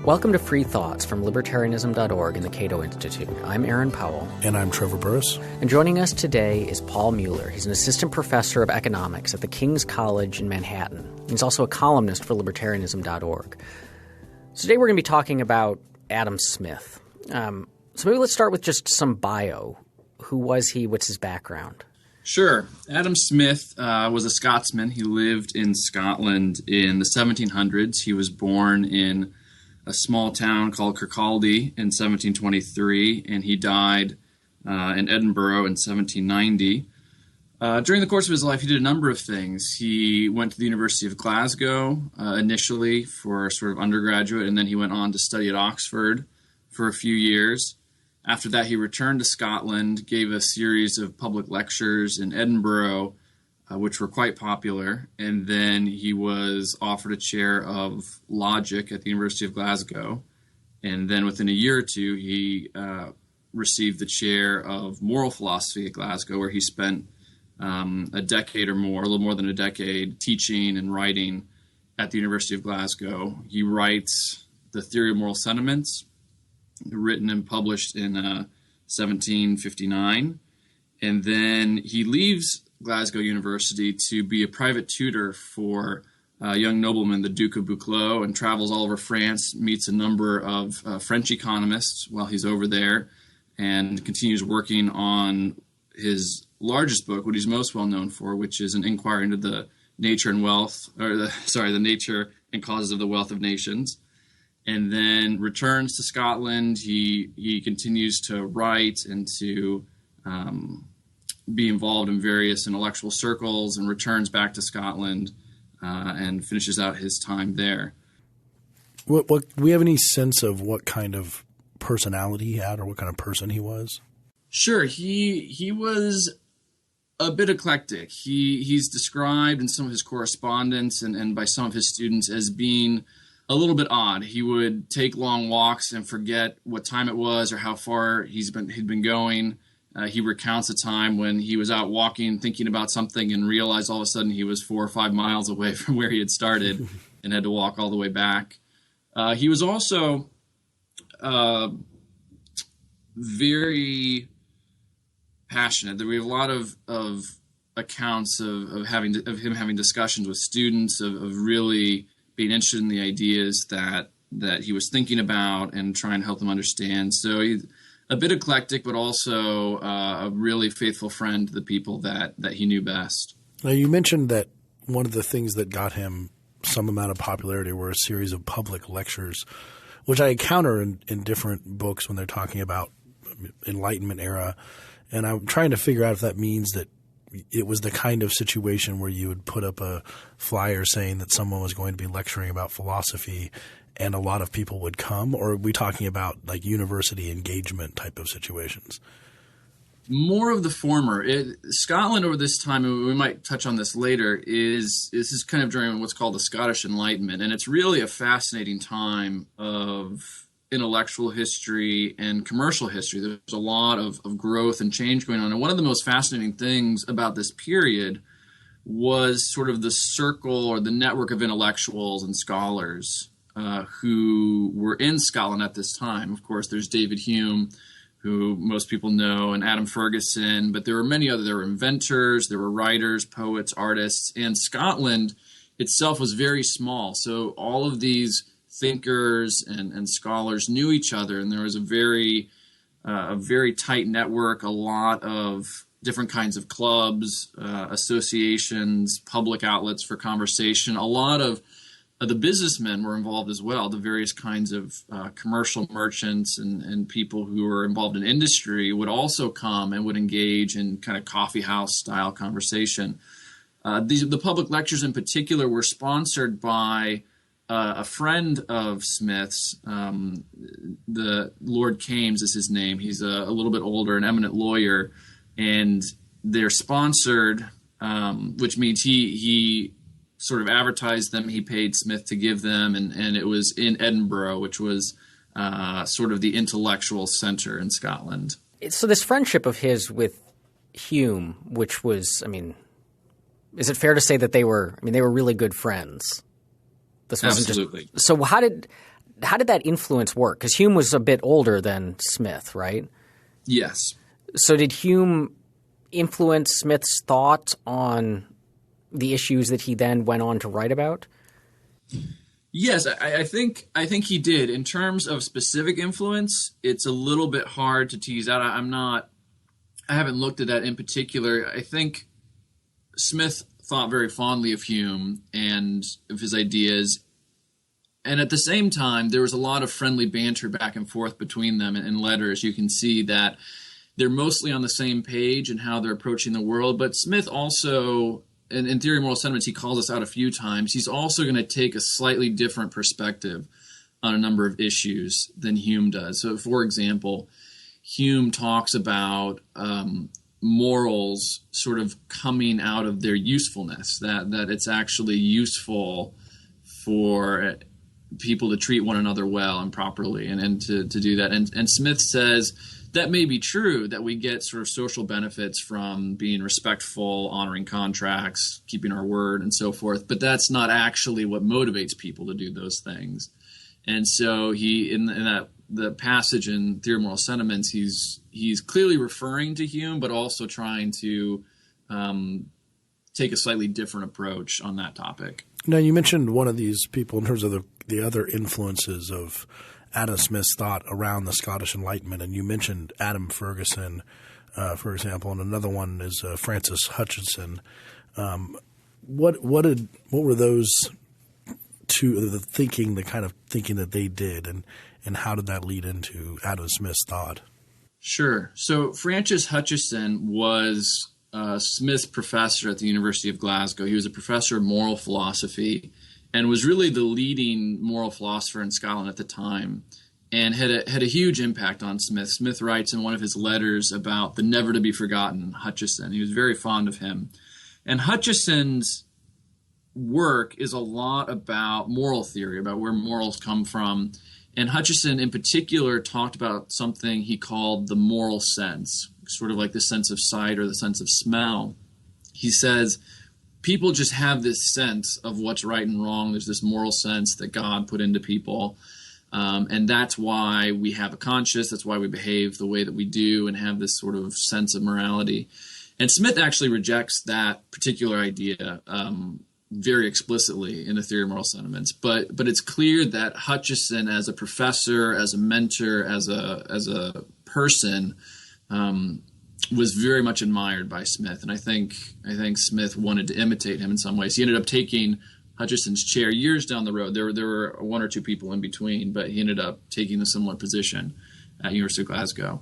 Welcome to Free Thoughts from libertarianism.org and the Cato Institute. I'm Aaron Powell. And I'm Trevor Burrus. And joining us today is Paul Mueller. He's an assistant professor of economics at the King's College in Manhattan. He's also a columnist for libertarianism.org. So today we're going to be talking about Adam Smith. So maybe let's start with just some bio. Who was he? What's his background? Sure. Adam Smith was a Scotsman. He lived in Scotland in the 1700s. He was born in a small town called Kirkcaldy in 1723, and he died in Edinburgh in 1790. During the course of his life, he did a number of things. He went to the University of Glasgow initially for sort of undergraduate, and then he went on to study at Oxford for a few years. After that, he returned to Scotland, gave a series of public lectures in Edinburgh, which were quite popular, and then he was offered a chair of logic at the University of Glasgow, and then within a year or two, he received the chair of moral philosophy at Glasgow, where he spent a decade or more, a little more than a decade, teaching and writing at the University of Glasgow. He writes The Theory of Moral Sentiments, written and published in 1759, and then he leaves Glasgow University to be a private tutor for a young nobleman, the Duke of Buccleuch, and travels all over France, meets a number of French economists while he's over there, and continues working on his largest book, what he's most well known for, which is an inquiry into the nature and the nature and causes of the wealth of nations. And then returns to Scotland. He continues to write and to be involved in various intellectual circles, and returns back to Scotland and finishes out his time there. What do we have any sense of what kind of personality he had, or what kind of person he was? Sure, he was a bit eclectic. He's described in some of his correspondence and by some of his students as being a little bit odd. He would take long walks and forget what time it was or how far he'd been going. He recounts a time when he was out walking, thinking about something, and realized all of a sudden he was 4 or 5 miles away from where he had started and had to walk all the way back. He was also very passionate. There were a lot of accounts of him having discussions with students, of really being interested in the ideas that he was thinking about and trying to help them understand. So he's a bit eclectic, but also a really faithful friend to the people that he knew best. Now, you mentioned that one of the things that got him some amount of popularity were a series of public lectures, which I encounter in different books when they're talking about Enlightenment era. And I'm trying to figure out if that means that it was the kind of situation where you would put up a flyer saying that someone was going to be lecturing about philosophy and a lot of people would come, or are we talking about like university engagement type of situations? More of the former. Scotland over this time, and we might touch on this later, is kind of during what's called the Scottish Enlightenment, and it's really a fascinating time of intellectual history and commercial history. There's a lot of growth and change going on, and one of the most fascinating things about this period was sort of the circle or the network of intellectuals and scholars who were in Scotland at this time. Of course, there's David Hume, who most people know, and Adam Ferguson, but there were many other. There were inventors, there were writers, poets, artists, and Scotland itself was very small. So all of these thinkers and scholars knew each other, and there was a very tight network, a lot of different kinds of clubs, associations, public outlets for conversation. A lot of the businessmen were involved as well, the various kinds of commercial merchants and people who were involved in industry would also come and would engage in kind of coffee house style conversation. The public lectures in particular were sponsored by a friend of Smith's, the Lord Kames is his name. He's a little bit older, an eminent lawyer, and they're sponsored, which means he sort of advertised them. He paid Smith to give them, and it was in Edinburgh, which was sort of the intellectual center in Scotland. So this friendship of his with Hume, which was, I mean, is it fair to say that they were really good friends? This wasn't Absolutely. So how how did that influence work? Because Hume was a bit older than Smith, right? Yes. So did Hume influence Smith's thought on the issues that he then went on to write about? Yes, I think he did. In terms of specific influence, it's a little bit hard to tease out. I haven't looked at that in particular. I think Smith thought very fondly of Hume and of his ideas. And at the same time, there was a lot of friendly banter back and forth between them in letters. You can see that they're mostly on the same page in how they're approaching the world. But Smith also, in Theory of Moral Sentiments, he calls us out a few times. He's also going to take a slightly different perspective on a number of issues than Hume does. So, for example, Hume talks about morals sort of coming out of their usefulness, that it's actually useful for people to treat one another well and properly and to do that. And Smith says that may be true, that we get sort of social benefits from being respectful, honoring contracts, keeping our word, and so forth, but that's not actually what motivates people to do those things. And so he, in the passage in Theory of Moral Sentiments, he's clearly referring to Hume, but also trying to take a slightly different approach on that topic. Now, you mentioned one of these people in terms of the other influences of Adam Smith's thought around the Scottish Enlightenment, and you mentioned Adam Ferguson, for example, and another one is Francis Hutcheson. What were those two, the kind of thinking that they did, and how did that lead into Adam Smith's thought? Sure. So Francis Hutcheson was Smith's professor at the University of Glasgow. He was a professor of moral philosophy and was really the leading moral philosopher in Scotland at the time, and had a huge impact on Smith. Smith writes in one of his letters about the never-to-be-forgotten Hutcheson. He was very fond of him. And Hutcheson's work is a lot about moral theory, about where morals come from. And Hutcheson in particular talked about something he called the moral sense, sort of like the sense of sight or the sense of smell. He says people just have this sense of what's right and wrong. There's this moral sense that God put into people. And that's why we have a conscience. That's why we behave the way that we do and have this sort of sense of morality. And Smith actually rejects that particular idea very explicitly in the Theory of Moral Sentiments. But it's clear that Hutcheson, as a professor, as a mentor, as a person, was very much admired by Smith. And I think Smith wanted to imitate him in some ways. He ended up taking Hutcheson's chair years down the road. There were one or two people in between, but he ended up taking a similar position at University of Glasgow.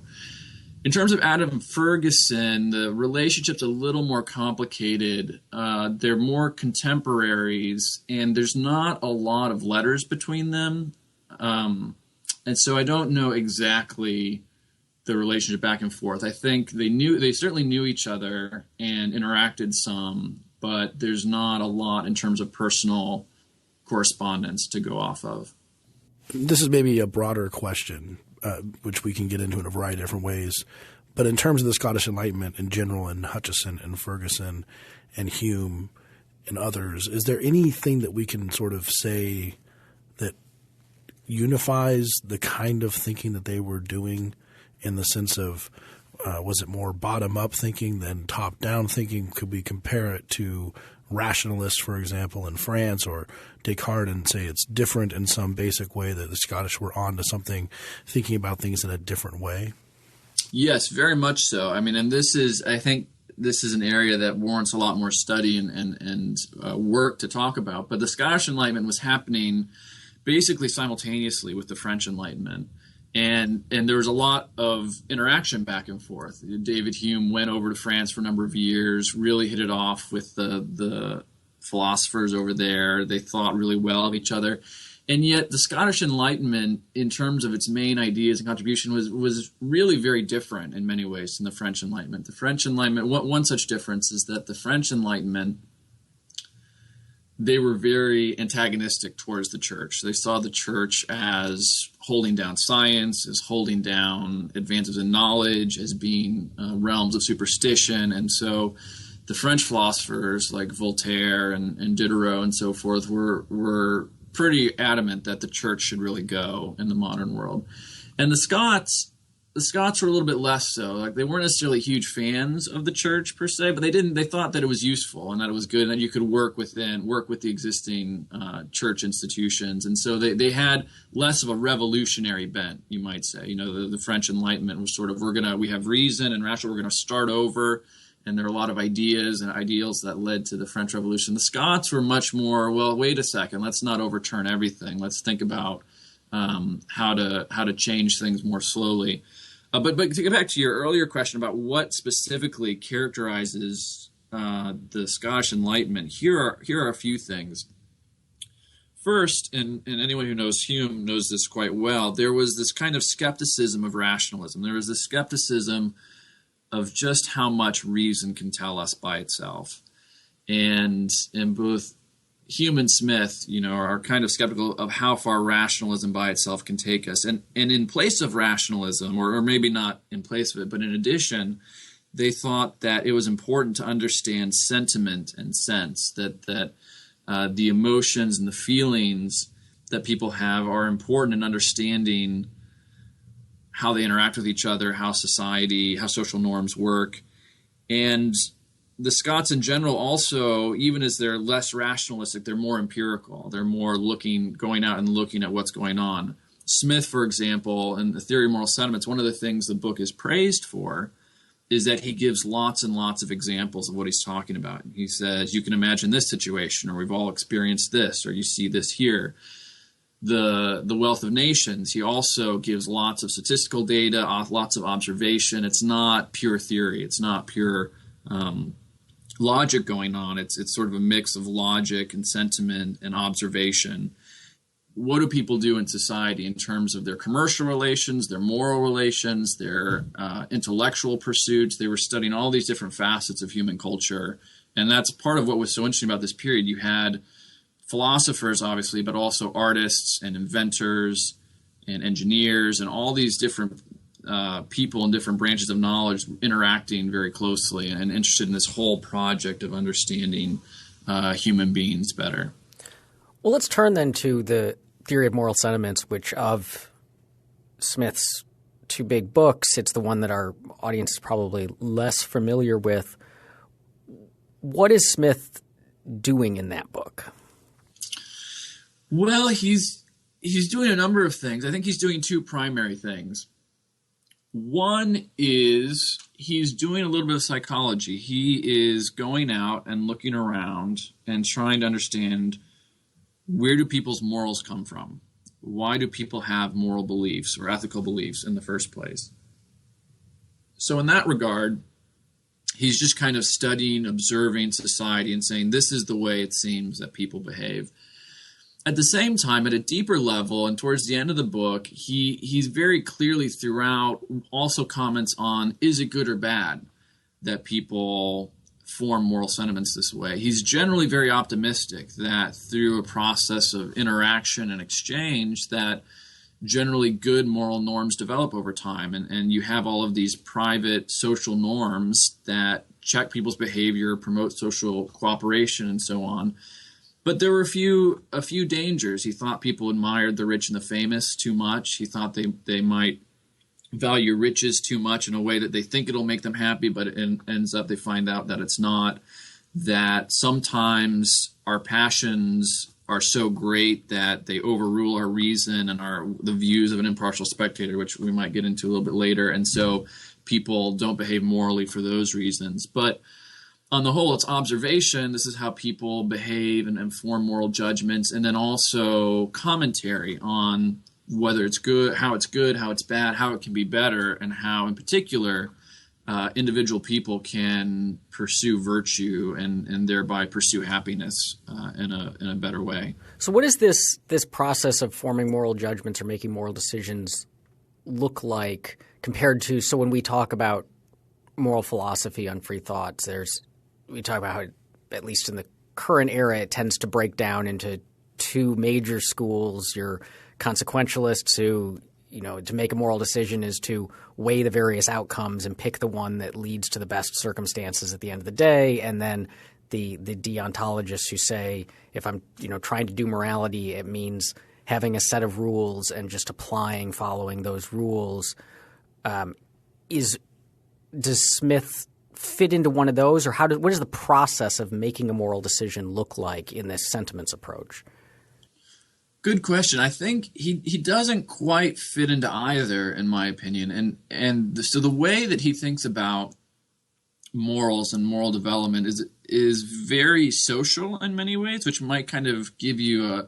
In terms of Adam Ferguson, the relationship's a little more complicated. They're more contemporaries, and there's not a lot of letters between them. And so I don't know exactly the relationship back and forth. I think they certainly knew each other and interacted some, but there's not a lot in terms of personal correspondence to go off of. This is maybe a broader question, which we can get into in a variety of different ways. But in terms of the Scottish Enlightenment in general, and Hutcheson and Ferguson and Hume and others, is there anything that we can sort of say that unifies the kind of thinking that they were doing, in the sense of was it more bottom-up thinking than top-down thinking? Could we compare it to rationalists, for example, in France, or Descartes, and say it's different in some basic way, that the Scottish were on to something, thinking about things in a different way? Yes, very much so. I mean, and I think this is an area that warrants a lot more study and work to talk about. But the Scottish Enlightenment was happening basically simultaneously with the French Enlightenment. And there was a lot of interaction back and forth. David Hume went over to France for a number of years, really hit it off with the philosophers over there. They thought really well of each other. And yet the Scottish Enlightenment, in terms of its main ideas and contribution, was really very different in many ways than the French Enlightenment. The French Enlightenment, one such difference is that the French Enlightenment, they were very antagonistic towards the church. They saw the church as holding down science, as holding down advances in knowledge, as being realms of superstition. And so the French philosophers like Voltaire and Diderot and so forth were pretty adamant that the church should really go in the modern world. And the Scots were a little bit less so. Like, they weren't necessarily huge fans of the church per se, but they thought that it was useful and that it was good and that you could work with the existing church institutions. And so they had less of a revolutionary bent, you might say. You know, the French Enlightenment was sort of, we have reason and rational, we're going to start over. And there are a lot of ideas and ideals that led to the French Revolution. The Scots were much more, well, wait a second, let's not overturn everything. Let's think about how to change things more slowly. But to get back to your earlier question about what specifically characterizes the Scottish Enlightenment, here are a few things. First, and anyone who knows Hume knows this quite well, there was this kind of skepticism of rationalism. There was this skepticism of just how much reason can tell us by itself. And both Hume and Smith, are kind of skeptical of how far rationalism by itself can take us. And in place of rationalism, or maybe not in place of it, but in addition, they thought that it was important to understand sentiment and sense, that the emotions and the feelings that people have are important in understanding how they interact with each other, how social norms work. And the Scots in general also, even as they're less rationalistic, they're more empirical. They're more going out and looking at what's going on. Smith, for example, in the Theory of Moral Sentiments, one of the things the book is praised for is that he gives lots and lots of examples of what he's talking about. He says, you can imagine this situation, or we've all experienced this, or you see this here. The Wealth of Nations, he also gives lots of statistical data, lots of observation. It's not pure theory. It's not pure logic going on. It's sort of a mix of logic and sentiment and observation. What do people do in society in terms of their commercial relations, their moral relations, their intellectual pursuits? They were studying all these different facets of human culture. And that's part of what was so interesting about this period. You had philosophers, obviously, but also artists and inventors and engineers and all these different people in different branches of knowledge interacting very closely and interested in this whole project of understanding human beings better. Well, let's turn then to the Theory of Moral Sentiments, which of Smith's two big books, it's the one that our audience is probably less familiar with. What is Smith doing in that book? Well, he's doing a number of things. I think he's doing two primary things. One is he's doing a little bit of psychology. He is going out and looking around and trying to understand, where do people's morals come from? Why do people have moral beliefs or ethical beliefs in the first place? So in that regard, he's just kind of studying, observing society and saying, this is the way it seems that people behave. At the same time, at a deeper level, and towards the end of the book, he's very clearly throughout also comments on, is it good or bad that people form moral sentiments this way? He's generally very optimistic that through a process of interaction and exchange, that generally good moral norms develop over time. And you have all of these private social norms that check people's behavior, promote social cooperation, and so on. But there were a few dangers. He thought people admired the rich and the famous too much. He thought they might value riches too much in a way that they think it'll make them happy, but it ends up they find out that it's not. That sometimes our passions are so great that they overrule our reason and the views of an impartial spectator, which we might get into a little bit later. And so people don't behave morally for those reasons. But on the whole, it's observation. This is how people behave and form moral judgments. And then also commentary on whether it's good, how it's bad, how it can be better, and how, in particular, individual people can pursue virtue and thereby pursue happiness in a better way. So what does this process of forming moral judgments or making moral decisions look like compared to – so when we talk about moral philosophy on free thoughts, we talk about how, at least in the current era, it tends to break down into two major schools. Your consequentialists who, to make a moral decision is to weigh the various outcomes and pick the one that leads to the best circumstances at the end of the day. And then the deontologists who say if I'm trying to do morality, it means having a set of rules and just following those rules. Does Smith fit into one of those, or what does the process of making a moral decision look like in this sentiments approach? Good question. I think he doesn't quite fit into either, in my opinion. So the way that he thinks about morals and moral development is very social in many ways, which might kind of give you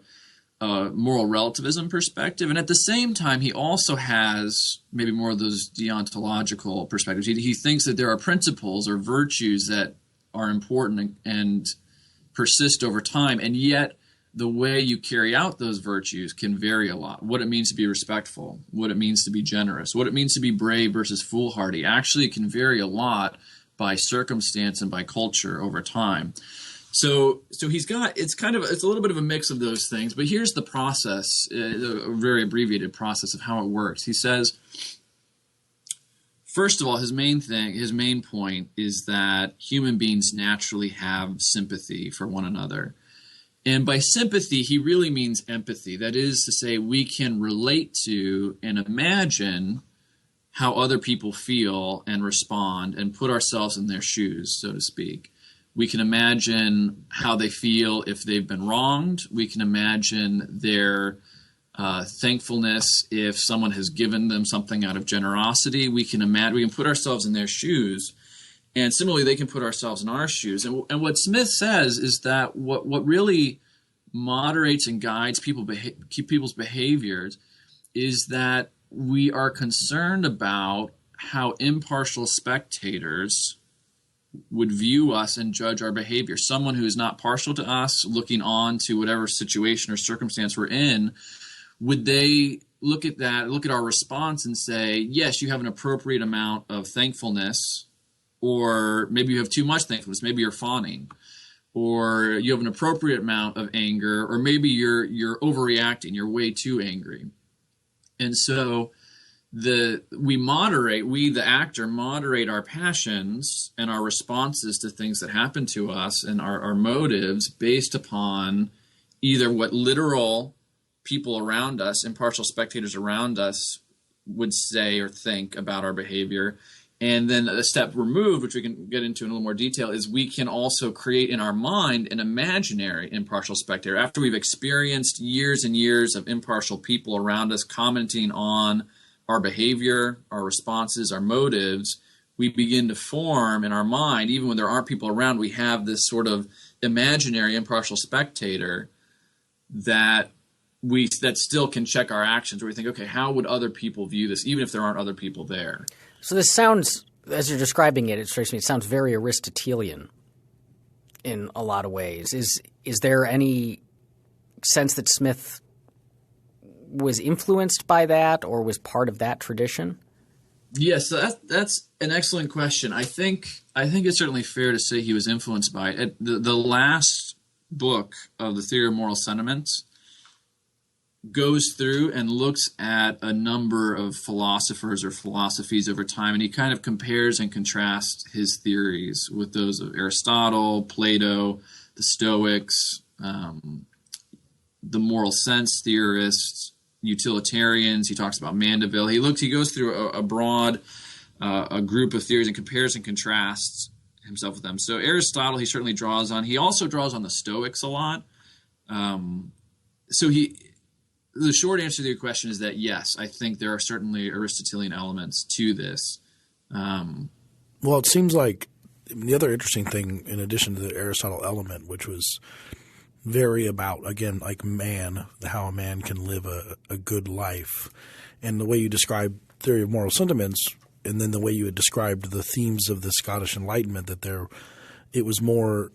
a moral relativism perspective. And at the same time, he also has maybe more of those deontological perspectives. He thinks that there are principles or virtues that are important and persist over time, and yet the way you carry out those virtues can vary a lot. What it means to be respectful, what it means to be generous, what it means to be brave versus foolhardy actually can vary a lot by circumstance and by culture over time. So it's a little bit of a mix of those things, but here's the process, a very abbreviated process of how it works. He says, first of all, his main point is that human beings naturally have sympathy for one another. And by sympathy, he really means empathy. That is to say, we can relate to and imagine how other people feel and respond and put ourselves in their shoes, so to speak. We can imagine how they feel if they've been wronged. We can imagine their thankfulness if someone has given them something out of generosity. We can put ourselves in their shoes. And similarly, they can put ourselves in our shoes. And what Smith says is that what really moderates and guides people's behaviors is that we are concerned about how impartial spectators would view us and judge our behavior. Someone who is not partial to us, looking on to whatever situation or circumstance we're in, would they look at our response and say, yes, you have an appropriate amount of thankfulness, or maybe you have too much thankfulness, maybe you're fawning, or you have an appropriate amount of anger, or maybe you're overreacting, you're way too angry. And so the actor moderate our passions and our responses to things that happen to us and our motives based upon either what literal people around us, impartial spectators around us, would say or think about our behavior. And then a step removed, which we can get into in a little more detail, is we can also create in our mind an imaginary impartial spectator. After we've experienced years and years of impartial people around us commenting on our behavior, our responses, our motives, we begin to form in our mind, even when there aren't people around, we have this sort of imaginary impartial spectator that still can check our actions, where we think, okay, how would other people view this, even if there aren't other people there? So this sounds, as you're describing it, it strikes me, it sounds very Aristotelian in a lot of ways. Is there any sense that Smith was influenced by that or was part of that tradition? Yes, so that's an excellent question. I think it's certainly fair to say he was influenced by it. The last book of the Theory of Moral Sentiments goes through and looks at a number of philosophers or philosophies over time, and he kind of compares and contrasts his theories with those of Aristotle, Plato, the Stoics, the moral sense theorists, utilitarians. He talks about Mandeville. He goes through a broad a group of theories and compares and contrasts himself with them. So Aristotle he certainly draws on. He also draws on the Stoics a lot. The short answer to your question is that yes, I think there are certainly Aristotelian elements to this. Well, it seems like the other interesting thing, in addition to the Aristotle element, which was very about, again, like man, how a man can live a good life, and the way you describe theory of moral sentiments, and then the way you had described the themes of the Scottish Enlightenment, that it was more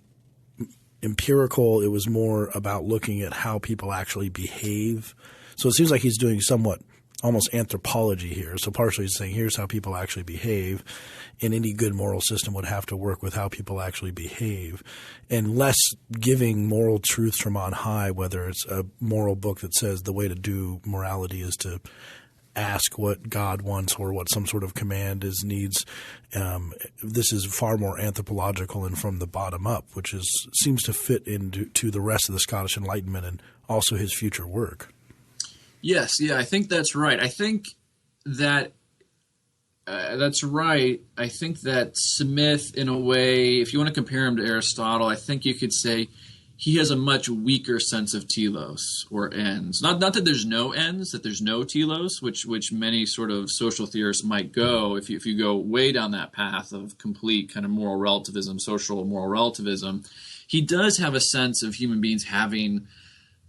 empirical. It was more about looking at how people actually behave. So it seems like he's doing somewhat almost anthropology here. So partially he's saying here's how people actually behave, and any good moral system would have to work with how people actually behave, and less giving moral truths from on high, whether it's a moral book that says the way to do morality is to ask what God wants or what some sort of command needs. This is far more anthropological and from the bottom up, which seems to fit into the rest of the Scottish Enlightenment and also his future work. Yes, yeah, I think that's right. I think that that's right. I think that Smith, in a way, if you want to compare him to Aristotle, I think you could say he has a much weaker sense of telos or ends. Not that there's no ends, that there's no telos, which many sort of social theorists might go if you go way down that path of complete kind of moral relativism, social moral relativism. He does have a sense of human beings having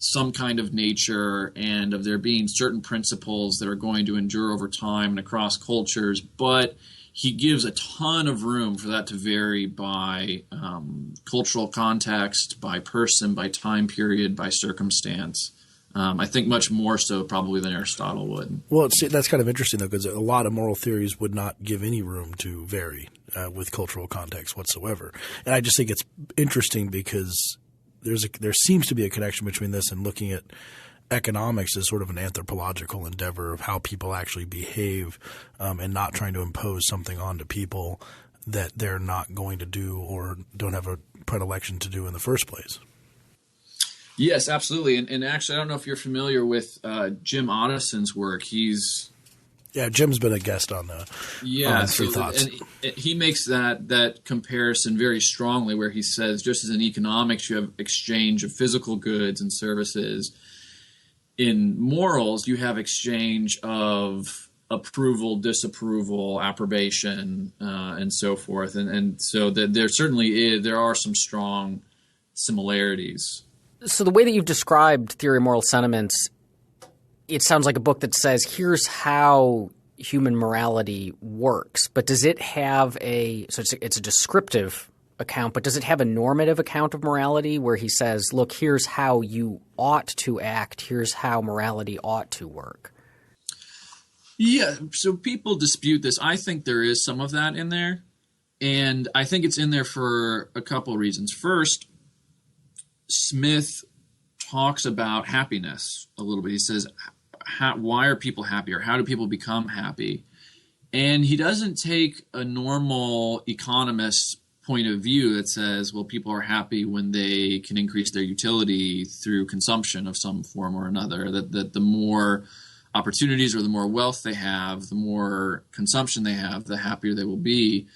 some kind of nature and of there being certain principles that are going to endure over time and across cultures, but he gives a ton of room for that to vary by cultural context, by person, by time period, by circumstance. I think much more so probably than Aristotle would. Well, that's kind of interesting, though, because a lot of moral theories would not give any room to vary with cultural context whatsoever. And I just think it's interesting because there seems to be a connection between this and looking at economics as sort of an anthropological endeavor of how people actually behave and not trying to impose something onto people that they're not going to do or don't have a predilection to do in the first place. Yes, absolutely. And actually, I don't know if you're familiar with Jim Ottison's work. Jim's been a guest on Free Thoughts. And he makes that comparison very strongly where he says, just as in economics you have exchange of physical goods and services, in morals, you have exchange of approval, disapproval, approbation, and so forth. And so that there are some strong similarities. So the way that you've described Theory of Moral Sentiments, it sounds like a book that says, here's how human morality works. But does it have it's a descriptive account, but does it have a normative account of morality where he says, look, here's how you ought to act, here's how morality ought to work? Yeah, so people dispute this. I think there is some of that in there, and I think it's in there for a couple of reasons. First, Smith talks about happiness a little bit. He says, why are people happy, or how do people become happy? And he doesn't take a normal economist's point of view that says, well, people are happy when they can increase their utility through consumption of some form or another, that the more opportunities or the more wealth they have, the more consumption they have, the happier they will be.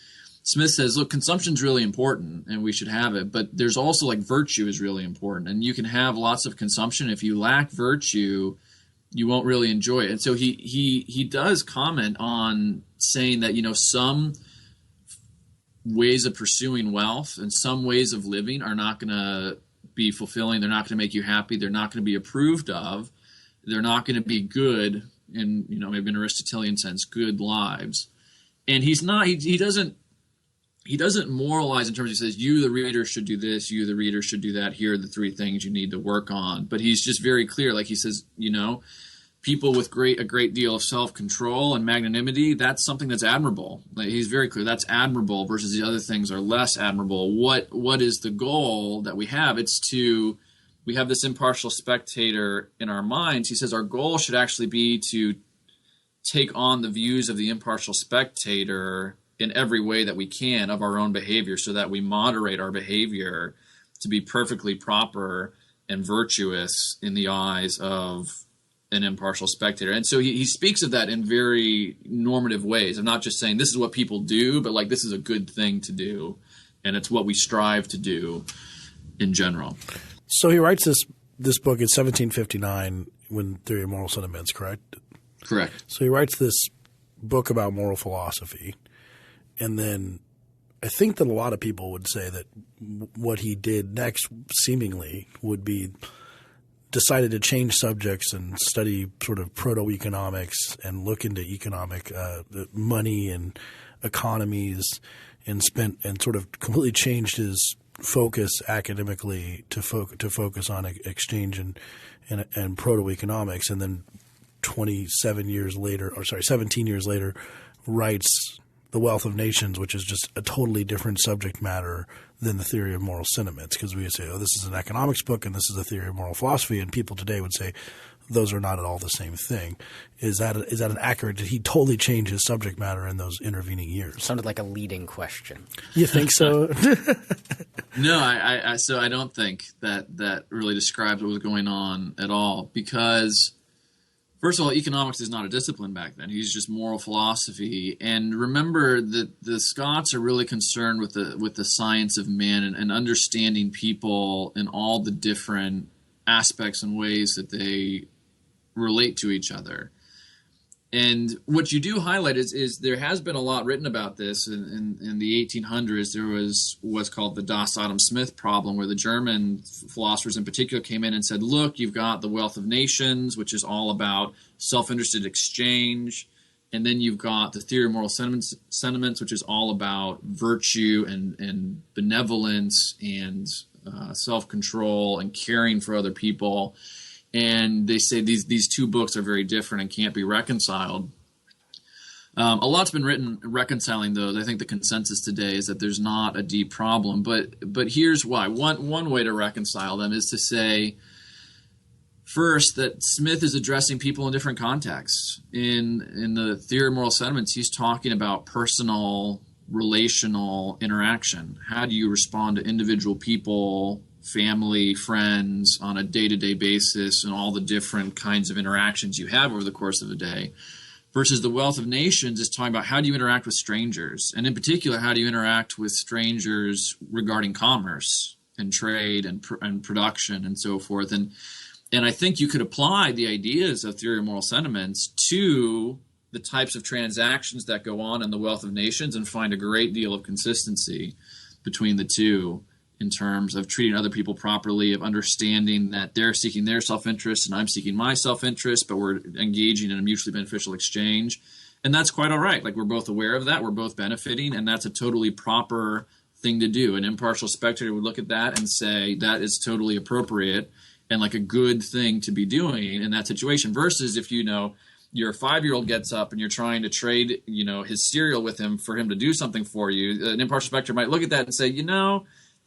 Smith says, look, consumption's really important and we should have it, but there's also virtue is really important, and you can have lots of consumption. If you lack virtue, you won't really enjoy it. And so he does comment on saying that, some ways of pursuing wealth and some ways of living are not going to be fulfilling. They're not going to make you happy. They're not going to be approved of. They're not going to be good in, maybe an Aristotelian sense, good lives. And he doesn't moralize in terms of, he says, you, the reader, should do this, you, the reader, should do that. Here are the three things you need to work on. But he's just very clear. He says, people with a great deal of self-control and magnanimity, that's something that's admirable. He's very clear. That's admirable versus the other things are less admirable. What is the goal that we have? We have this impartial spectator in our minds. He says our goal should actually be to take on the views of the impartial spectator in every way that we can of our own behavior, so that we moderate our behavior to be perfectly proper and virtuous in the eyes of an impartial spectator. And so he speaks of that in very normative ways. I'm not just saying this is what people do, but this is a good thing to do, and it's what we strive to do in general. So he writes this book in 1759 when Theory of Moral Sentiments, correct? Correct. So he writes this book about moral philosophy, and then I think that a lot of people would say that what he did next seemingly would be decided to change subjects and study sort of proto-economics and look into economic money and economies and sort of completely changed his focus academically to focus on exchange and proto-economics, and then 17 years later writes The Wealth of Nations, which is just a totally different subject matter than the Theory of Moral Sentiments, because we would say, oh, this is an economics book and this is a theory of moral philosophy, and people today would say those are not at all the same thing. Is that an accurate? Did he totally change his subject matter in those intervening years? Sounded like a leading question. You think so? No, so I don't think that really describes what was going on at all, because first of all, economics is not a discipline back then. He's just moral philosophy. And remember that the Scots are really concerned with the science of man and understanding people in all the different aspects and ways that they relate to each other. And what you do highlight is there has been a lot written about this. In the 1800s, there was what's called the Das Adam Smith problem, where the German philosophers in particular came in and said, look, you've got the wealth of nations, which is all about self-interested exchange. And then you've got the theory of moral sentiments, which is all about virtue and benevolence and self-control and caring for other people. And they say these two books are very different and can't be reconciled. A lot's been written reconciling those. I think the consensus today is that there's not a deep problem. But here's why. One way to reconcile them is to say, first, that Smith is addressing people in different contexts. In the theory of moral sentiments, he's talking about personal, relational interaction. How do you respond to individual people, family, friends on a day-to-day basis, and all the different kinds of interactions you have over the course of a day, versus the wealth of nations is talking about how do you interact with strangers, and in particular, how do you interact with strangers regarding commerce and trade and production and so forth. And I think you could apply the ideas of theory of moral sentiments to the types of transactions that go on in the wealth of nations and find a great deal of consistency between the two, in terms of treating other people properly, of understanding that they're seeking their self-interest and I'm seeking my self-interest, but we're engaging in a mutually beneficial exchange. And that's quite all right. Like, we're both aware of that. We're both benefiting, and that's a totally proper thing to do. An impartial spectator would look at that and say that is totally appropriate and like a good thing to be doing in that situation, versus if, your 5-year-old gets up and you're trying to trade, his cereal with him for him to do something for you. An impartial spectator might look at that and say,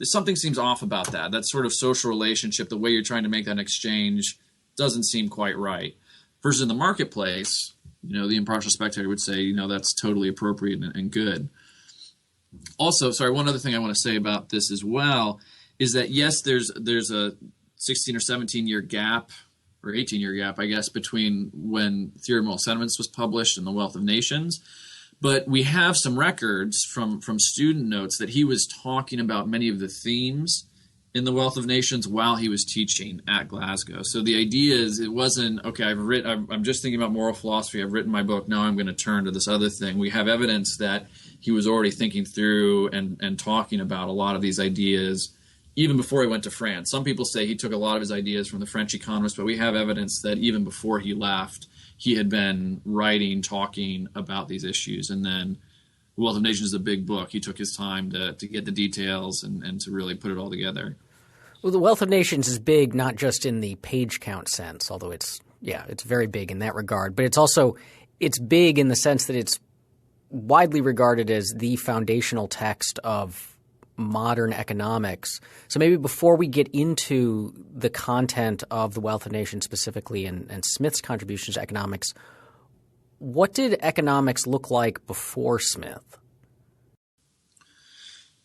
something seems off about that. That sort of social relationship, the way you're trying to make that exchange, doesn't seem quite right. Versus in the marketplace, the impartial spectator would say, that's totally appropriate and good. Also, one other thing I want to say about this as well is that, yes, there's a 16 or 17-year gap, or 18-year gap, I guess, between when Theory of Moral Sentiments was published and The Wealth of Nations. But we have some records from student notes that he was talking about many of the themes in The Wealth of Nations while he was teaching at Glasgow. So the idea is, it wasn't, okay, I'm just thinking about moral philosophy, I've written my book, now I'm going to turn to this other thing. We have evidence that he was already thinking through and talking about a lot of these ideas even before he went to France. Some people say he took a lot of his ideas from the French economists, but we have evidence that even before he left, he had been writing, talking about these issues. And then The Wealth of Nations is a big book. He took his time to get the details and to really put it all together. Well, The Wealth of Nations is big, not just in the page count sense, although it's very big in that regard. But it's big in the sense that it's widely regarded as the foundational text of modern economics. So maybe before we get into the content of The Wealth of Nations specifically and Smith's contributions to economics, what did economics look like before Smith?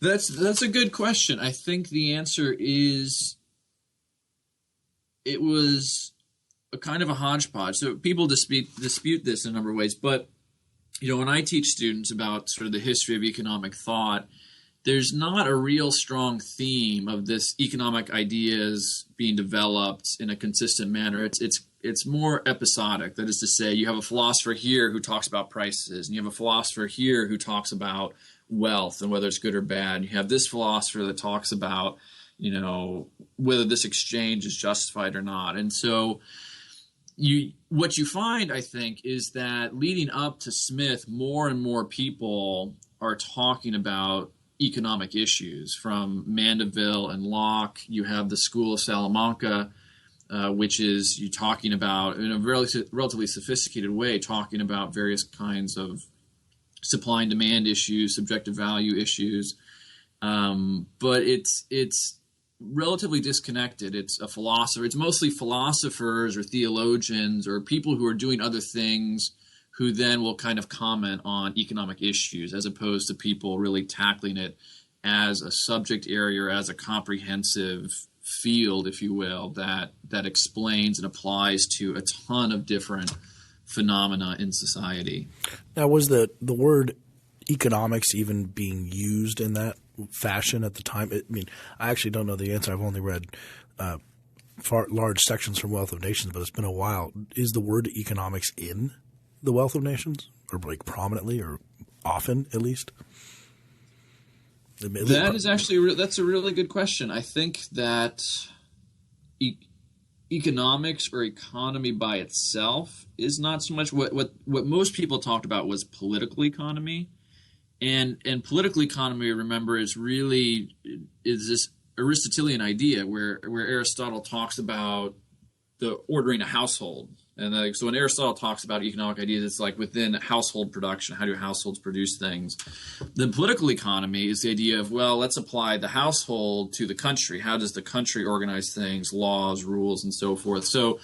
That's a good question. I think the answer is it was a kind of a hodgepodge. So people dispute this in a number of ways. But, when I teach students about sort of the history of economic thought, there's not a real strong theme of this economic ideas being developed in a consistent manner. It's more episodic. That is to say, you have a philosopher here who talks about prices, and you have a philosopher here who talks about wealth and whether it's good or bad. You have this philosopher that talks about, whether this exchange is justified or not. And so what you find, I think, is that leading up to Smith, more and more people are talking about economic issues. From Mandeville and Locke, you have the School of Salamanca, which is you talking about, in a relatively sophisticated way, talking about various kinds of supply and demand issues, subjective value issues. But it's relatively disconnected. It's a philosopher. It's mostly philosophers or theologians or people who are doing other things who then will kind of comment on economic issues, as opposed to people really tackling it as a subject area or as a comprehensive field, if you will, that explains and applies to a ton of different phenomena in society. Now, was the word economics even being used in that fashion at the time? I mean, I actually don't know the answer. I've only read large sections from Wealth of Nations, but it's been a while. Is the word economics in the Wealth of Nations, or like prominently or often at least? That's a really good question. I think that economics or economy by itself is not so much what most people talked about was political economy. And political economy, remember, is this Aristotelian idea where Aristotle talks about the ordering a household. And so when Aristotle talks about economic ideas, it's like within household production, how do households produce things? Then political economy is the idea of, well, let's apply the household to the country. How does the country organize things, laws, rules, and so forth? So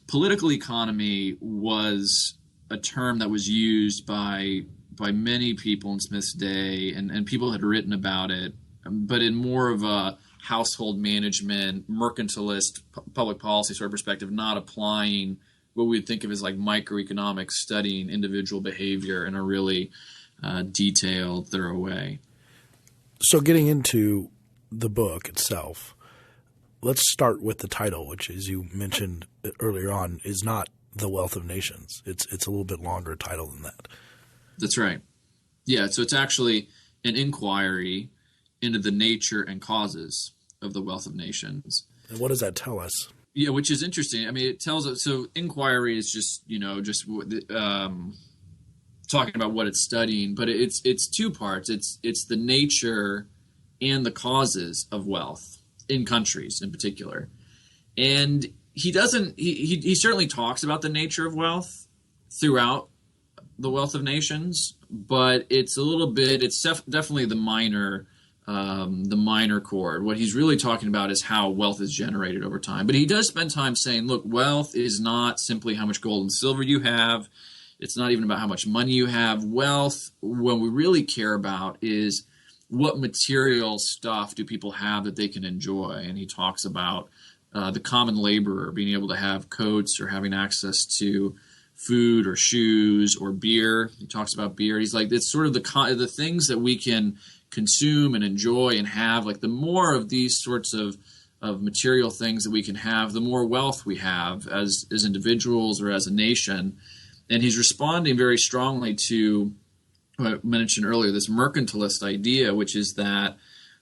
political economy was a term that was used by many people in Smith's day, and people had written about it, but in more of a household management, mercantilist, public policy sort of perspective, not applying what we would think of as like microeconomics, studying individual behavior in a really detailed, thorough way. So getting into the book itself, let's start with the title, which, as you mentioned earlier on, is not The Wealth of Nations. It's a little bit longer title than that. That's right. Yeah, so it's actually an inquiry into the nature and causes of the wealth of nations. And what does that tell us? Yeah, which is interesting. I mean, it tells us. So inquiry is just talking about what it's studying, but it's two parts. It's the nature and the causes of wealth in countries in particular. And he certainly talks about the nature of wealth throughout the Wealth of Nations, but it's definitely the minor chord. What he's really talking about is how wealth is generated over time. But he does spend time saying, look, wealth is not simply how much gold and silver you have. It's not even about how much money you have. Wealth, what we really care about is what material stuff do people have that they can enjoy. And he talks about the common laborer being able to have coats or having access to food or shoes or beer. He talks about beer. He's like, it's sort of the things that we can consume and enjoy and have. Like, the more of these sorts of material things that we can have, the more wealth we have as individuals or as a nation. And he's responding very strongly to what I mentioned earlier, this mercantilist idea, which is that,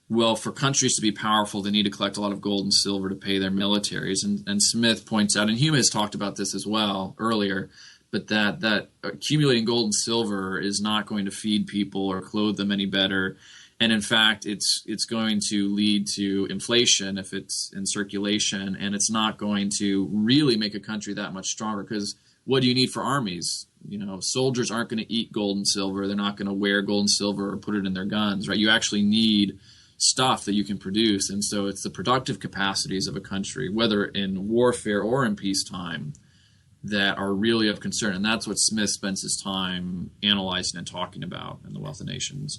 well, for countries to be powerful, they need to collect a lot of gold and silver to pay their militaries. And Smith points out, and Hume has talked about this as well earlier, but that accumulating gold and silver is not going to feed people or clothe them any better. And in fact, it's going to lead to inflation if it's in circulation, and it's not going to really make a country that much stronger, because what do you need for armies? Soldiers aren't going to eat gold and silver. They're not going to wear gold and silver or put it in their guns, right? You actually need stuff that you can produce. And so it's the productive capacities of a country, whether in warfare or in peacetime, that are really of concern. And that's what Smith spends his time analyzing and talking about in The Wealth of Nations.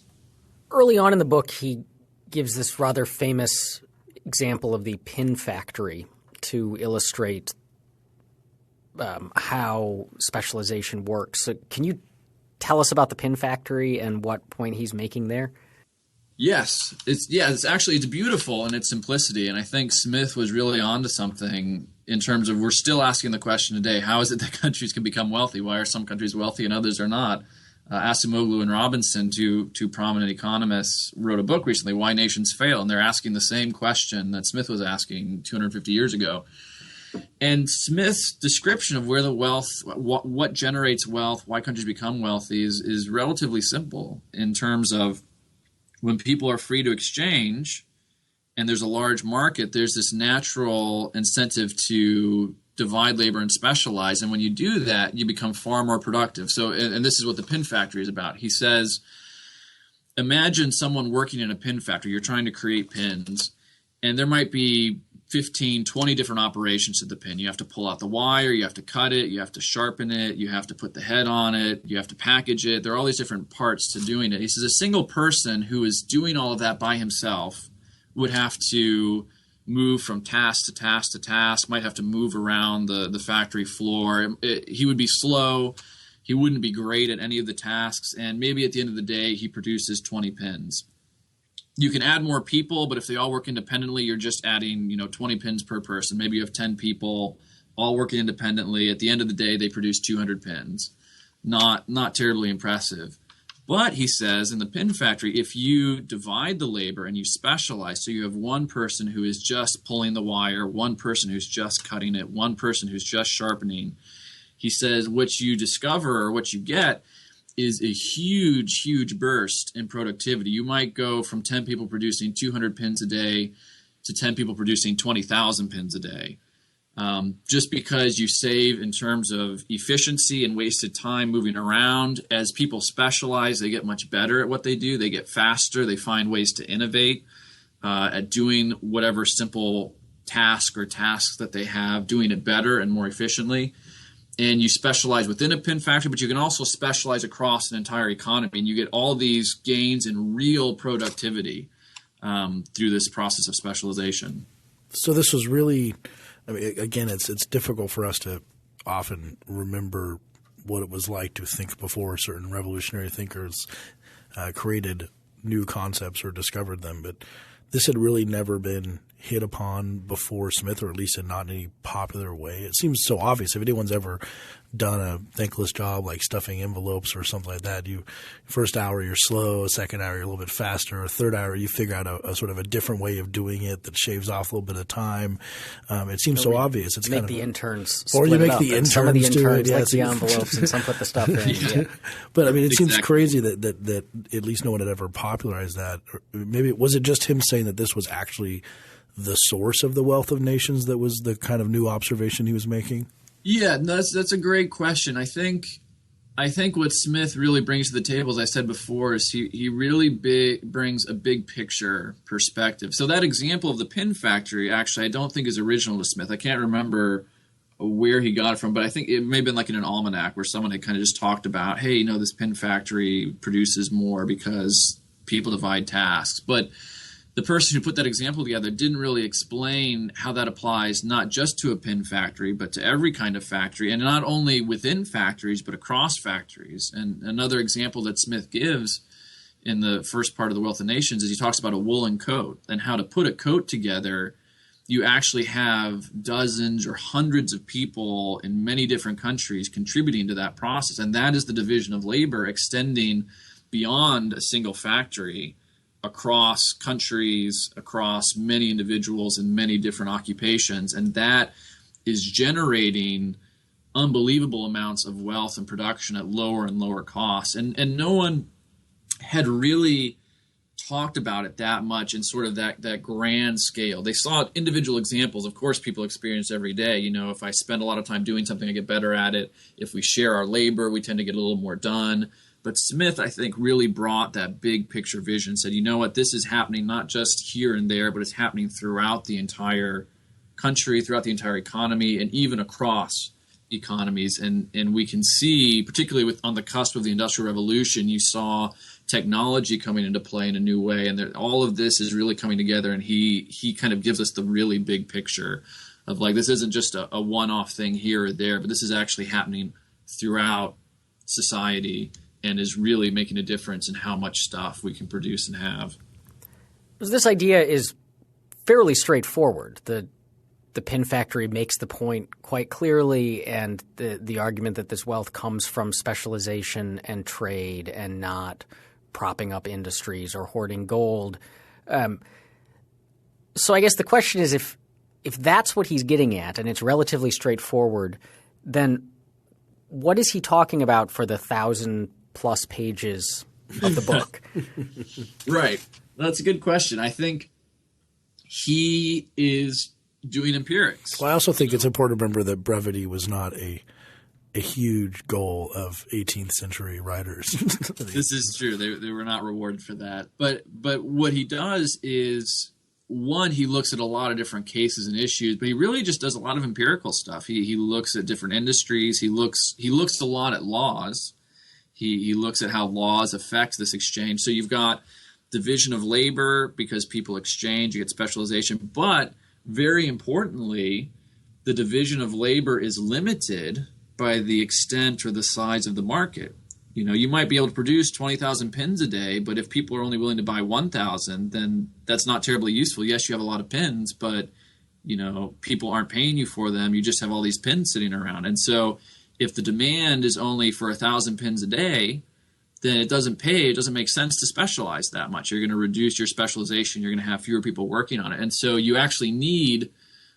Early on in the book, he gives this rather famous example of the pin factory to illustrate how specialization works. So can you tell us about the pin factory and what point he's making there? Yes, it's beautiful in its simplicity, and I think Smith was really onto something in terms of, we're still asking the question today: how is it that countries can become wealthy? Why are some countries wealthy and others are not? Acemoglu and Robinson, two prominent economists, wrote a book recently, Why Nations Fail, and they're asking the same question that Smith was asking 250 years ago. And Smith's description of where the wealth, what generates wealth, why countries become wealthy is relatively simple in terms of, when people are free to exchange and there's a large market, there's this natural incentive to divide labor and specialize. And when you do that, you become far more productive. So, and this is what the pin factory is about. He says, imagine someone working in a pin factory. You're trying to create pins, And there might be 15, 20 different operations to the pin. You have to pull out the wire, you have to cut it, you have to sharpen it, you have to put the head on it, you have to package it. There are all these different parts to doing it. He says a single person who is doing all of that by himself would have to move from task to task to task, might have to move around the factory floor. He would be slow. He wouldn't be great at any of the tasks. And maybe at the end of the day, he produces 20 pins. You can add more people, but if they all work independently, you're just adding, 20 pins per person. Maybe you have 10 people all working independently. At the end of the day, they produce 200 pins. Not terribly impressive. But he says in the pin factory, if you divide the labor and you specialize, so you have one person who is just pulling the wire, one person who's just cutting it, one person who's just sharpening, he says what you discover or what you get is a huge, huge burst in productivity. You might go from 10 people producing 200 pins a day to 10 people producing 20,000 pins a day. Just because you save in terms of efficiency and wasted time moving around. As people specialize, they get much better at what they do. They get faster. They find ways to innovate at doing whatever simple task or tasks that they have, doing it better and more efficiently. And you specialize within a pin factory, but you can also specialize across an entire economy. And you get all these gains in real productivity through this process of specialization. So this was really – I mean, again, it's difficult for us to often remember what it was like to think before certain revolutionary thinkers created new concepts or discovered them. But this had really never been hit upon before Smith, or at least in not any popular way. It seems so obvious. If anyone's ever done a thankless job like stuffing envelopes or something like that, first hour you're slow, second hour you're a little bit faster, third hour you figure out a sort of a different way of doing it that shaves off a little bit of time. It seems so obvious. It's make the interns or you split make it up. the interns some of the interns do it. like the envelopes and some put the stuff in. Yeah. But I mean, it seems crazy that at least no one had ever popularized that. Or maybe was it just him saying that this was actually the source of the wealth of nations that was the kind of new observation he was making? Yeah, that's a great question. I think what Smith really brings to the table, as I said before, is he really brings a big picture perspective. So that example of the pin factory, actually, I don't think is original to Smith. I can't remember where he got it from, but I think it may have been like in an almanac where someone had kind of just talked about, hey, this pin factory produces more because people divide tasks. But the person who put that example together didn't really explain how that applies not just to a pin factory, but to every kind of factory, and not only within factories, but across factories. And another example that Smith gives in the first part of The Wealth of Nations is he talks about a woolen coat and how to put a coat together. You actually have dozens or hundreds of people in many different countries contributing to that process. And that is the division of labor extending beyond a single factory, across countries, across many individuals and many different occupations. And that is generating unbelievable amounts of wealth and production at lower and lower costs. And no one had really talked about it that much in sort of that grand scale. They saw individual examples. Of course, people experience every day. If I spend a lot of time doing something, I get better at it. If we share our labor, we tend to get a little more done. But Smith, I think, really brought that big picture vision, said, this is happening not just here and there, but it's happening throughout the entire country, throughout the entire economy, and even across economies. And we can see, particularly on the cusp of the Industrial Revolution, you saw technology coming into play in a new way. And all of this is really coming together. And he kind of gives us the really big picture of this isn't just a one-off thing here or there, but this is actually happening throughout society, and is really making a difference in how much stuff we can produce and have. This idea is fairly straightforward. The pin factory makes the point quite clearly, and the argument that this wealth comes from specialization and trade and not propping up industries or hoarding gold. So I guess the question is, if that's what he's getting at and it's relatively straightforward, then what is he talking about for the 1,000+ pages of the book? Right. That's a good question. I think he is doing empirics. Well, I also think it's important to remember that brevity was not a huge goal of 18th century writers. This is true. They were not rewarded for that. But what he does is one, he looks at a lot of different cases and issues, but he really just does a lot of empirical stuff. He looks at different industries. He looks a lot at laws. He looks at how laws affect this exchange. So you've got division of labor because people exchange, you get specialization. But very importantly, the division of labor is limited by the extent or the size of the market. You know, you might be able to produce 20,000 pins a day, but if people are only willing to buy 1,000, then that's not terribly useful. Yes, you have a lot of pins, but, you know, people aren't paying you for them. You just have all these pins sitting around. And so if the demand is only for 1,000 pins a day, then it doesn't make sense to specialize that much. You're going to reduce your specialization. You're going to have fewer people working on it. And so you actually need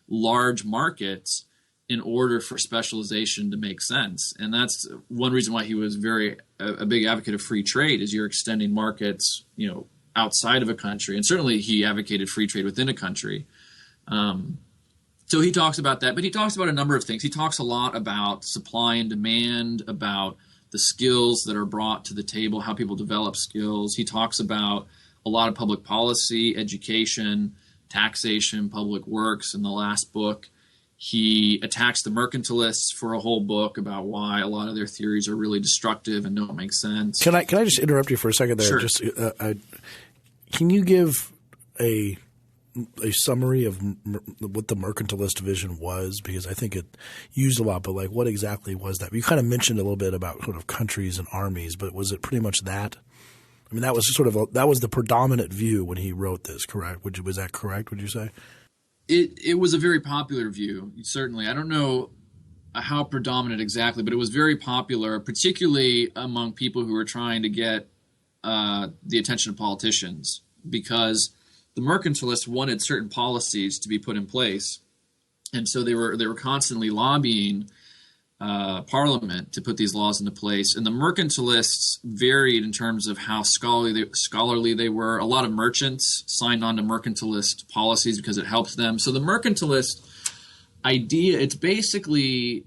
large markets in order for specialization to make sense. And that's one reason why he was a big advocate of free trade, is you're extending markets, you know, outside of a country. And certainly he advocated free trade within a country. So he talks about that, but he talks about a number of things. He talks a lot about supply and demand, about the skills that are brought to the table, how people develop skills. He talks about a lot of public policy, education, taxation, public works in the last book. He attacks the mercantilists for a whole book about why a lot of their theories are really destructive and don't make sense. Can I just interrupt you for a second there? Sure. Just can you give a summary of what the mercantilist division was? Because I think it used a lot, but like what exactly was that? You kind of mentioned a little bit about sort of countries and armies, but was it pretty much that? I mean, that was that was the predominant view when he wrote this, correct? Was that correct, would you say? It was a very popular view, certainly. I don't know how predominant exactly, but it was very popular, particularly among people who were trying to get the attention of politicians, because the mercantilists wanted certain policies to be put in place, and so they were constantly lobbying Parliament to put these laws into place. And the mercantilists varied in terms of how scholarly they were. A lot of merchants signed on to mercantilist policies because it helps them. So the mercantilist idea, it's basically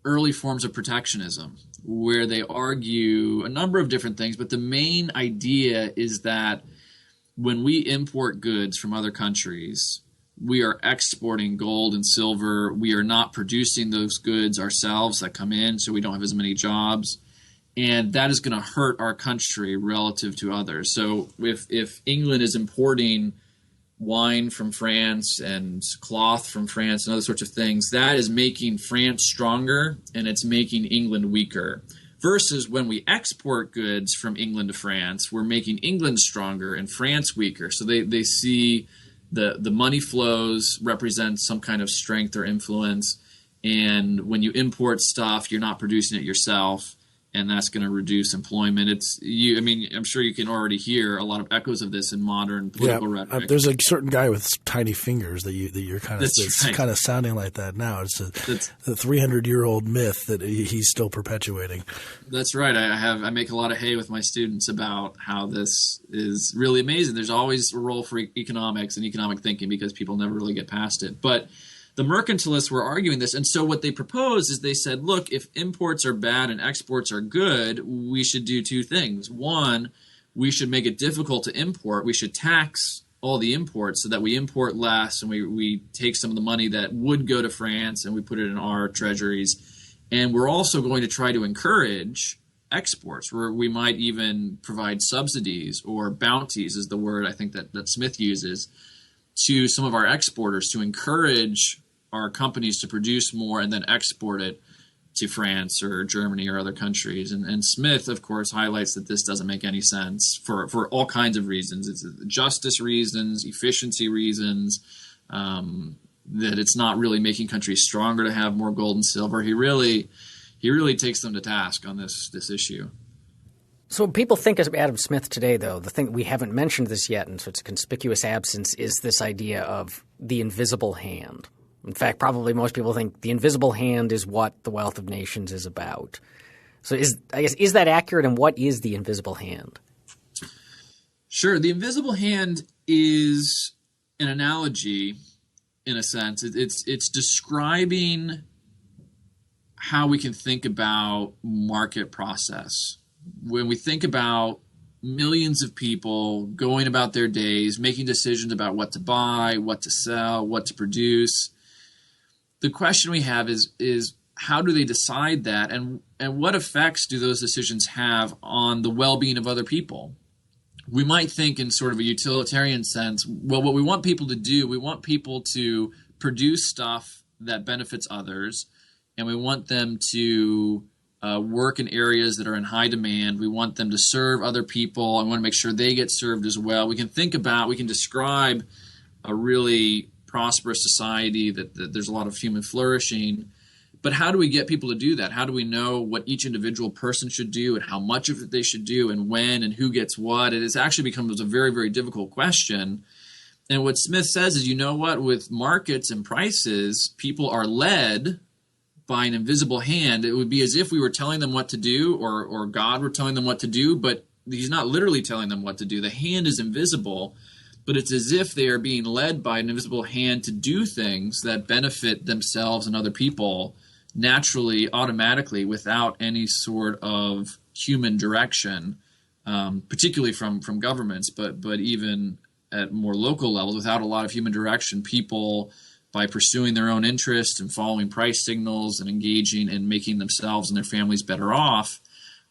early forms of protectionism, where they argue a number of different things, but the main idea is that when we import goods from other countries, we are exporting gold and silver. We are not producing those goods ourselves that come in, so we don't have as many jobs. And that is going to hurt our country relative to others. So if England is importing wine from France and cloth from France and other sorts of things, that is making France stronger and it's making England weaker. Versus when we export goods from England to France, we're making England stronger and France weaker. So they see the money flows represent some kind of strength or influence. And when you import stuff, you're not producing it yourself, and that's going to reduce employment. I'm sure you can already hear a lot of echoes of this in modern political rhetoric. There's a certain guy with tiny fingers that you're kind of sounding like that now. It's a 300-year-old myth that he's still perpetuating. That's right. I make a lot of hay with my students about how this is really amazing. There's always a role for economics and economic thinking because people never really get past it. But the mercantilists were arguing this, and so what they proposed is they said, look, if imports are bad and exports are good, we should do two things. One, we should make it difficult to import. We should tax all the imports so that we import less, and we take some of the money that would go to France and we put it in our treasuries. And we're also going to try to encourage exports, where we might even provide subsidies or bounties is the word I think that Smith uses, to some of our exporters to encourage our companies to produce more and then export it to France or Germany or other countries. And Smith, of course, highlights that this doesn't make any sense for all kinds of reasons. It's justice reasons, efficiency reasons, that it's not really making countries stronger to have more gold and silver. He really takes them to task on this issue. So when people think of Adam Smith today, though, the thing we haven't mentioned this yet, and so it's a conspicuous absence, is this idea of the invisible hand. In fact, probably most people think the invisible hand is what the Wealth of Nations is about. So is that accurate, and what is the invisible hand? Sure. The invisible hand is an analogy, in a sense. It's describing how we can think about market process. When we think about millions of people going about their days, making decisions about what to buy, what to sell, what to produce. The question we have is how do they decide that, and what effects do those decisions have on the well-being of other people? We might think in sort of a utilitarian sense, well, what we want people to do, we want people to produce stuff that benefits others, and we want them to work in areas that are in high demand. We want them to serve other people. I want to make sure they get served as well. We can describe a really prosperous society that there's a lot of human flourishing. But how do we get people to do that? How do we know what each individual person should do and how much of it they should do and when and who gets what? It has actually becomes a very, very difficult question. And what Smith says is, you know what, with markets and prices, people are led by an invisible hand. It would be as if we were telling them what to do or God were telling them what to do, but he's not literally telling them what to do. The hand is invisible, but it's as if they are being led by an invisible hand to do things that benefit themselves and other people naturally, automatically, without any sort of human direction, particularly from governments, but even at more local levels, without a lot of human direction. People, by pursuing their own interests and following price signals and engaging and making themselves and their families better off,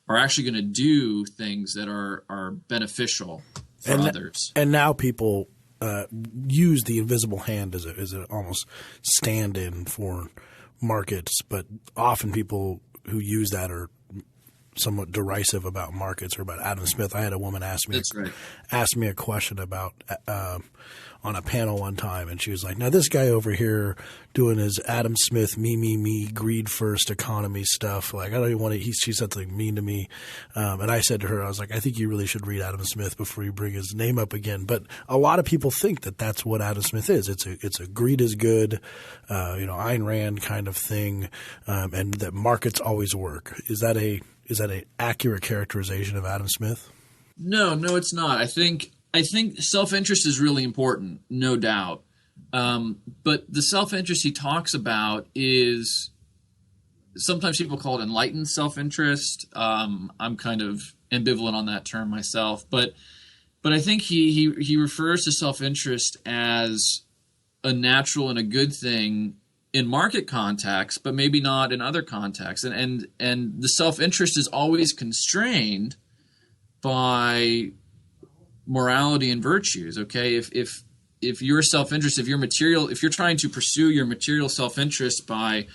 are actually going to do things that are beneficial for others. And now people use the invisible hand as a almost stand-in for markets, but often people who use that are somewhat derisive about markets or about Adam Smith. I had a woman ask me a question about on a panel one time, and she was like, now this guy over here doing his Adam Smith me, greed first economy stuff, like I don't even want to – she said something mean to me, and I said to her, I was like, I think you really should read Adam Smith before you bring his name up again. But a lot of people think that that's what Adam Smith is. It's a greed is good, Ayn Rand kind of thing, and that markets always work. Is that an accurate characterization of Adam Smith? No, it's not. I think self-interest is really important, no doubt. But the self-interest he talks about is sometimes people call it enlightened self-interest. I'm kind of ambivalent on that term myself, but I think he refers to self-interest as a natural and a good thing in market contexts, but maybe not in other contexts. And the self-interest is always constrained by morality and virtues. Okay, if your self-interest, if you're trying to pursue your material self-interest by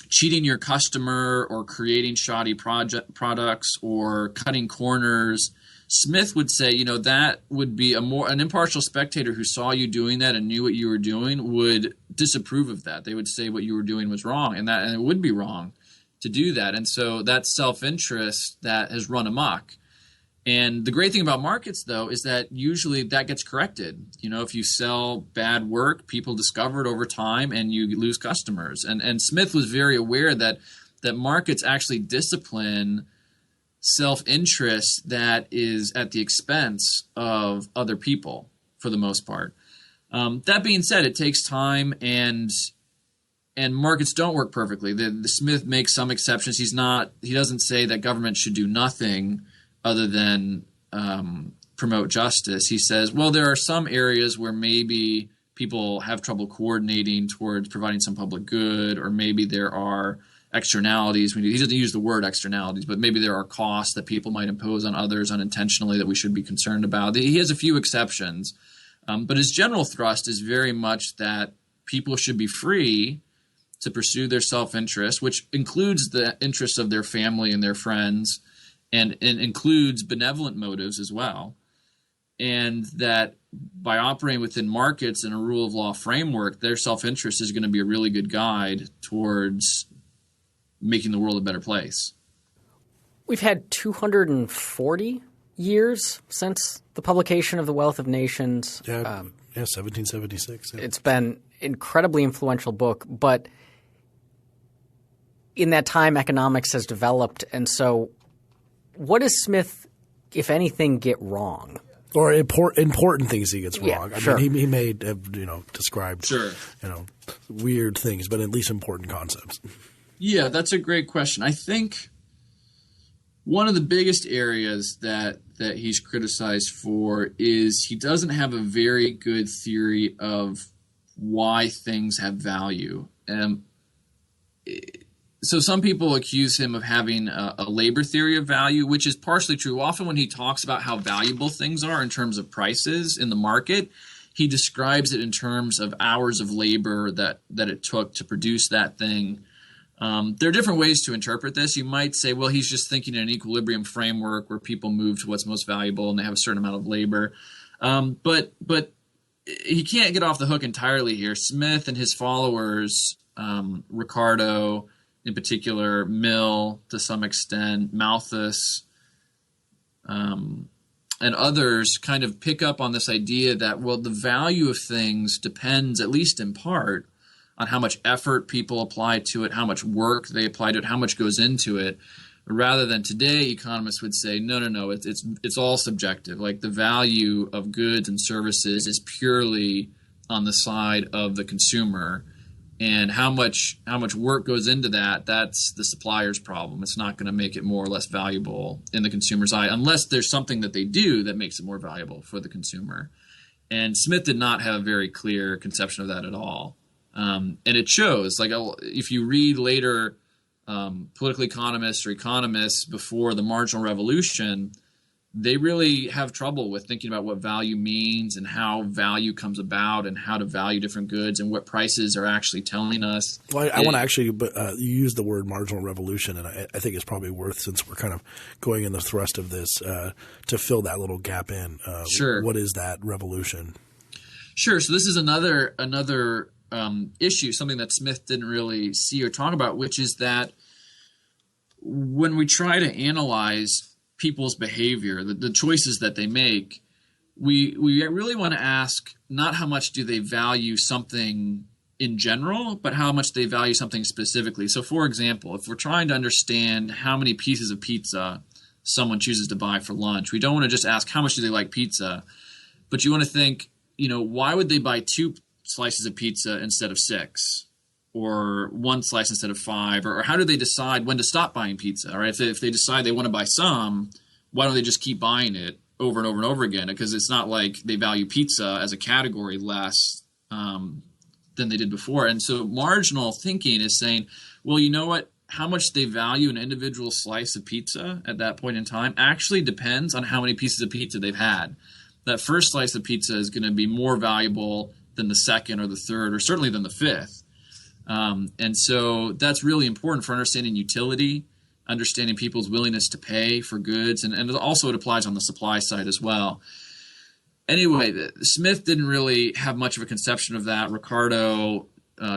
cheating your customer or creating shoddy products or cutting corners, Smith would say, that would be an impartial spectator who saw you doing that and knew what you were doing would disapprove of that. They would say what you were doing was wrong, and it would be wrong to do that. And so that self-interest that has run amok. And the great thing about markets, though, is that usually that gets corrected. If you sell bad work, people discover it over time and you lose customers. And Smith was very aware that markets actually discipline self-interest that is at the expense of other people for the most part. That being said, it takes time and markets don't work perfectly. The Smith makes some exceptions. He doesn't say that government should do nothing other than promote justice. He says, well, there are some areas where maybe people have trouble coordinating towards providing some public good, or maybe there are externalities. He doesn't use the word externalities, but maybe there are costs that people might impose on others unintentionally that we should be concerned about. He has a few exceptions, but his general thrust is very much that people should be free to pursue their self-interest, which includes the interests of their family and their friends, and includes benevolent motives as well. And that by operating within markets and a rule of law framework, their self-interest is going to be a really good guide towards making the world a better place. We've had 240 years since the publication of The Wealth of Nations. Yeah, 1776. Yeah. It's been an incredibly influential book, but in that time, economics has developed. And so what does Smith, if anything, get wrong? Or important things he gets wrong. Yeah, sure. I mean, he may have, described, sure, weird things, but at least important concepts. Yeah, that's a great question. I think One of the biggest areas that he's criticized for is he doesn't have a very good theory of why things have value. So some people accuse him of having a labor theory of value, which is partially true. Often when he talks about how valuable things are in terms of prices in the market, he describes it in terms of hours of labor that it took to produce that thing. There are different ways to interpret this. You might say, well, he's just thinking in an equilibrium framework where people move to what's most valuable and they have a certain amount of labor. But he can't get off the hook entirely here. Smith and his followers, Ricardo in particular, Mill to some extent, Malthus, and others kind of pick up on this idea that, well, the value of things depends, at least in part, on how much effort people apply to it, how much work they apply to it, how much goes into it, rather than today economists would say, no, it's all subjective. Like the value of goods and services is purely on the side of the consumer, and how much work goes into that's the supplier's problem. It's not going to make it more or less valuable in the consumer's eye unless there's something that they do that makes it more valuable for the consumer. And Smith did not have a very clear conception of that at all. And it shows, like if you read later political economists or economists before the marginal revolution, they really have trouble with thinking about what value means and how value comes about and how to value different goods and what prices are actually telling us. Well, I want to actually you use the word marginal revolution, and I think it's probably worth, since we're kind of going in the thrust of this, to fill that little gap in. Sure. What is that revolution? Sure. So this is another issue, something that Smith didn't really see or talk about, which is that when we try to analyze people's behavior, the choices that they make, we really want to ask not how much do they value something in general, but how much they value something specifically. So, for example, if we're trying to understand how many pieces of pizza someone chooses to buy for lunch, we don't want to just ask how much do they like pizza, but you want to think, why would they buy 2 slices of pizza instead of 6? Or 1 slice instead of 5, or how do they decide when to stop buying pizza? Right? If they decide they want to buy some, why don't they just keep buying it over and over and over again? Because it's not like they value pizza as a category less than they did before. And so marginal thinking is saying, well, you know what? How much they value an individual slice of pizza at that point in time actually depends on how many pieces of pizza they've had. That first slice of pizza is going to be more valuable than the second or the third, or certainly than the fifth. And so that's really important for understanding utility, understanding people's willingness to pay for goods, and also it applies on the supply side as well. Anyway, Smith didn't really have much of a conception of that. Ricardo,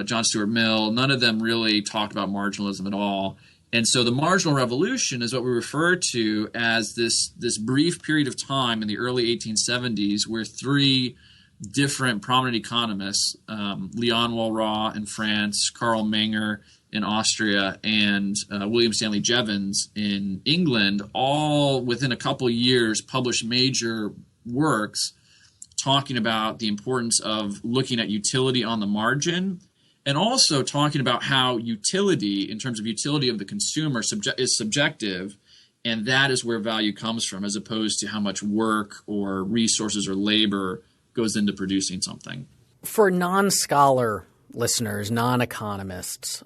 John Stuart Mill, none of them really talked about marginalism at all. And so the marginal revolution is what we refer to as this brief period of time in the early 1870s where 3 different prominent economists, Leon Walras in France, Karl Menger in Austria, and William Stanley Jevons in England, all within a couple years published major works talking about the importance of looking at utility on the margin, and also talking about how utility, in terms of utility of the consumer, is subjective, and that is where value comes from, as opposed to how much work or resources or labor goes into producing something. For non-scholar listeners, non-economists,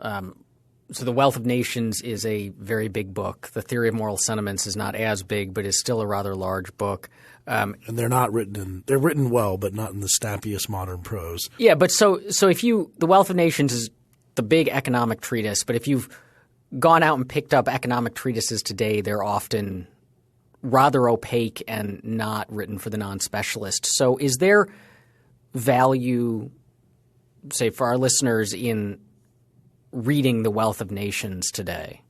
so The Wealth of Nations is a very big book. The Theory of Moral Sentiments is not as big, but is still a rather large book. And they're not they're written well, but not in the snappiest modern prose. Yeah, but so if The Wealth of Nations is the big economic treatise, but if you've gone out and picked up economic treatises today, they're often rather opaque and not written for the non-specialist. So is there value, say, for our listeners in reading The Wealth of Nations today?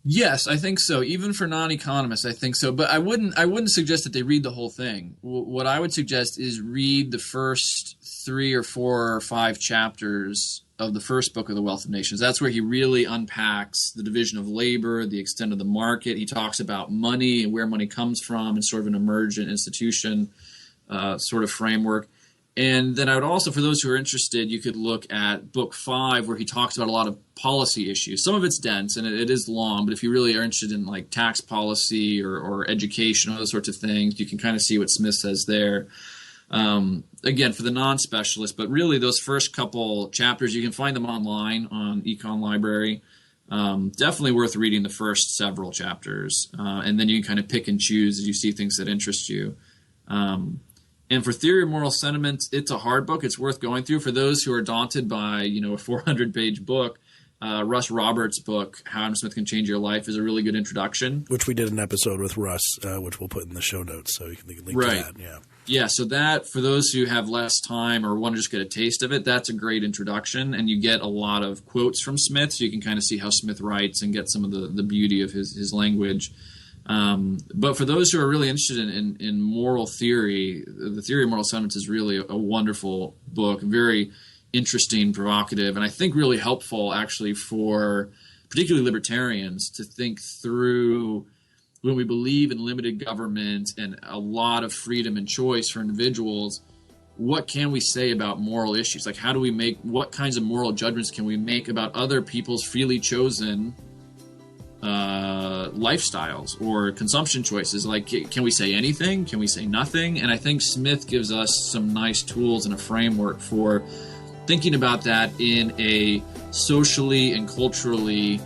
Yes, I think so. Even for non-economists, I think so. But I wouldn't suggest that they read the whole thing. What I would suggest is read the first 3 or 4 or 5 chapters of the first book of The Wealth of Nations. That's where he really unpacks the division of labor, the extent of the market. He talks about money and where money comes from and sort of an emergent institution sort of framework. And then I would also, for those who are interested, you could look at book 5, where he talks about a lot of policy issues. Some of it's dense and it is long, but if you really are interested in like tax policy or education, all those sorts of things, you can kind of see what Smith says there. Again, for the non-specialist, but really those first couple chapters, you can find them online on Econ Library. Definitely worth reading the first several chapters. And then you can kind of pick and choose as you see things that interest you. And for Theory of Moral Sentiments, it's a hard book. It's worth going through. For those who are daunted by, a 400-page book, Russ Roberts' book, How Adam Smith Can Change Your Life, is a really good introduction. Which we did an episode with Russ, which we'll put in the show notes, so you can link to that. Yeah. Yeah, so that, for those who have less time or want to just get a taste of it, that's a great introduction. And you get a lot of quotes from Smith, so you can kind of see how Smith writes and get some of the beauty of his language. But for those who are really interested in moral theory, the Theory of Moral Sentiments is really a wonderful book, very interesting, provocative, and I think really helpful actually for particularly libertarians to think through, when we believe in limited government and a lot of freedom and choice for individuals, what can we say about moral issues? Like, what kinds of moral judgments can we make about other people's freely chosen lifestyles or consumption choices? Like, can we say anything? Can we say nothing? And I think Smith gives us some nice tools and a framework for thinking about that in a socially and culturally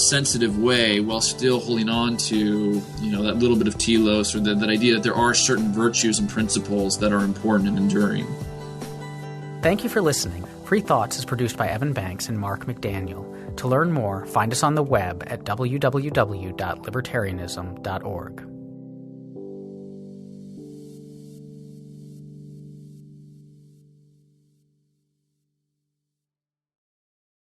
sensitive way, while still holding on to, that little bit of telos, or that idea that there are certain virtues and principles that are important and enduring. Thank you for listening. Free Thoughts is produced by Evan Banks and Mark McDaniel. To learn more, find us on the web at www.libertarianism.org.